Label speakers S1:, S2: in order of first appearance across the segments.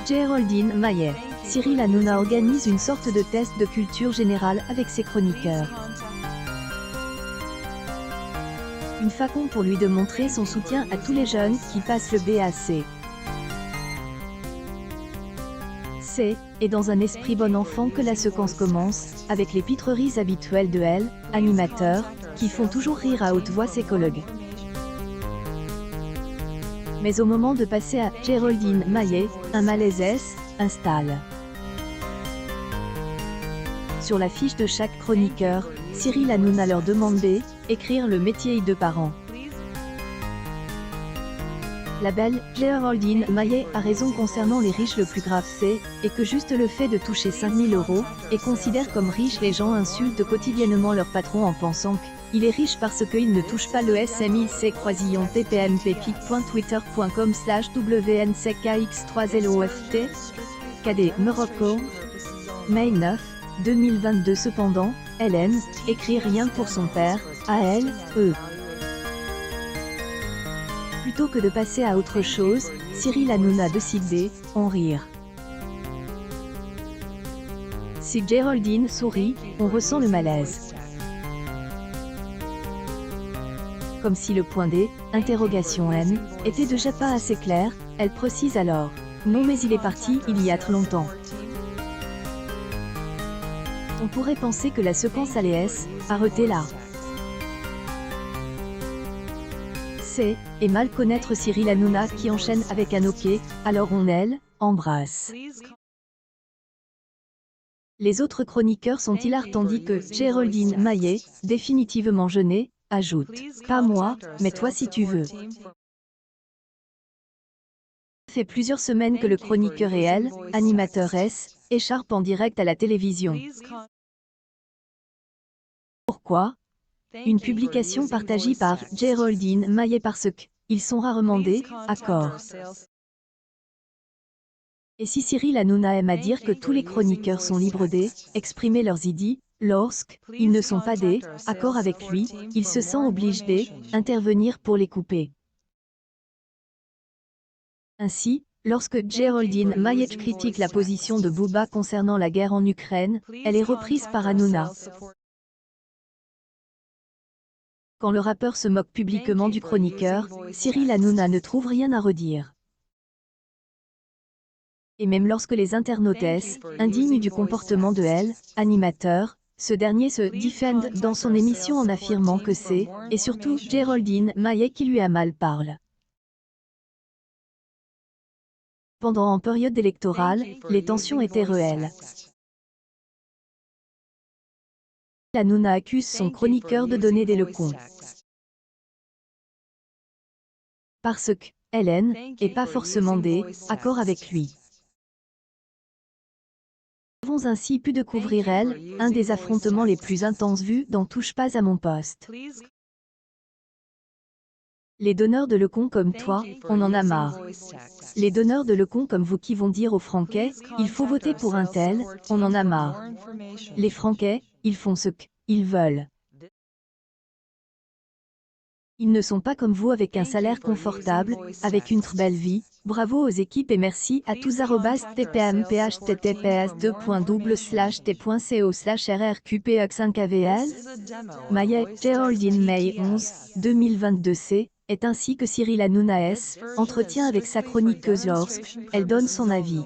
S1: Géraldine Maillet. Cyril Hanouna organise une sorte de test de culture générale avec ses chroniqueurs. Une façon pour lui de montrer son soutien à tous les jeunes qui passent le BAC. Et dans un esprit bon enfant que la séquence commence, avec les pitreries habituelles de elle, animateurs, qui font toujours rire à haute voix ses collègues. Mais au moment de passer à Géraldine Maillet, un malaise s'installe. Sur la fiche de chaque chroniqueur, Cyril Hanouna leur demande d'écrire le métier de parent. La belle Géraldine Maillet a raison concernant les riches. Le plus grave et que juste le fait de toucher 5 000 € et considère comme riches les gens insultent quotidiennement leur patron en pensant qu'il est riche parce qu'il ne touche pas le SMI. C'est croisillon tpmppic.twitter.com/WNCKX3LOFT KD Morocco Mai 9, 2022. Cependant, Hélène écrit rien pour son père, ALE. Plutôt que de passer à autre chose, Cyril Hanouna décide d'en rire. Si Géraldine sourit, on ressent le malaise. Comme si le point d'interrogation N était déjà pas assez clair, elle précise alors. Non mais il est parti il y a trop longtemps. On pourrait penser que la séquence allait arrêter là. Et mal connaître Cyril Hanouna qui enchaîne avec un OK, alors on embrasse. Les autres chroniqueurs sont hilars tandis que Géraldine Maillet, définitivement jeûnée, ajoute « Pas moi, mais toi si tu veux ». Ça fait plusieurs semaines que le chroniqueur et elle, animateur écharpe en direct à la télévision. Pourquoi ? Une publication partagée par Géraldine Maillet parce qu'ils sont rarement d'accord. Et si Cyril Hanouna aime à dire que tous les chroniqueurs sont libres d'exprimer leurs idées, lorsqu'ils ne sont pas d'accord avec lui, il se sent obligé d'intervenir pour les couper. Ainsi, lorsque Géraldine Maillet critique la position de Booba concernant la guerre en Ukraine, elle est reprise par Hanouna. Quand le rappeur se moque publiquement du chroniqueur, Cyril Hanouna ne trouve rien à redire. Et même lorsque les internautes indignes du comportement de animateur, ce dernier se défend dans son émission en affirmant que c'est, et surtout, Géraldine Maillet qui lui a mal parle. Pendant en période électorale, les tensions étaient réelles. Hanouna accuse son chroniqueur de donner des leçons. Parce que Hélène n'est pas forcément d'accord avec lui. Nous avons ainsi pu découvrir un des affrontements les plus intenses vus dans Touche pas à mon poste. Les donneurs de leçons comme toi, on en a marre. Les donneurs de leçons comme vous qui vont dire aux Franquais, il faut voter pour un tel, on en a marre. Les Franquais, ils font ce qu'ils veulent. Ils ne sont pas comme vous avec un salaire confortable, avec une très belle vie. Bravo aux équipes et merci à tous. @tpmphttps://t.co/rrqpx5avl Maillet, Géraldine May 11, 2022 est ainsi que Cyril Hanouna entretient avec sa chroniqueuse lorsqu'elle donne son avis.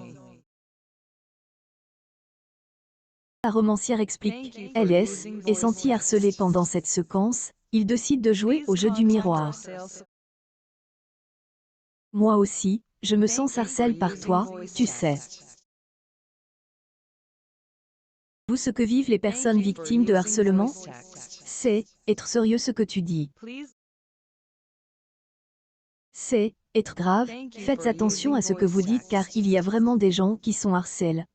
S1: La romancière explique, elle est sentie harcelée pendant cette séquence, il décide de jouer au jeu du miroir. Moi aussi, je me sens harcelée par toi, tu sais. Vous ce que vivent les personnes victimes de harcèlement? C'est être sérieux ce que tu dis. C'est être grave, faites attention à ce que vous dites car il y a vraiment des gens qui sont harcelés.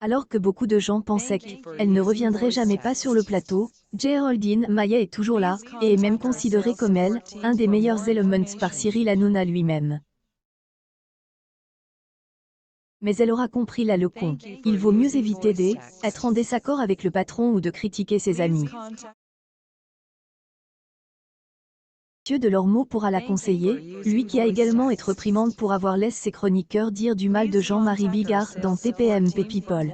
S1: Alors que beaucoup de gens pensaient qu'elle ne reviendrait jamais pas sur le plateau, Géraldine Maillet est toujours là, et est même considérée comme un des meilleurs éléments par Cyril Hanouna lui-même. Mais elle aura compris la leçon. Il vaut mieux éviter d'être en désaccord avec le patron ou de critiquer ses amis. Mathieu Delormeau pourra la conseiller, lui qui a également été réprimande pour avoir laissé ses chroniqueurs dire du mal de Jean-Marie Bigard dans TPMP People.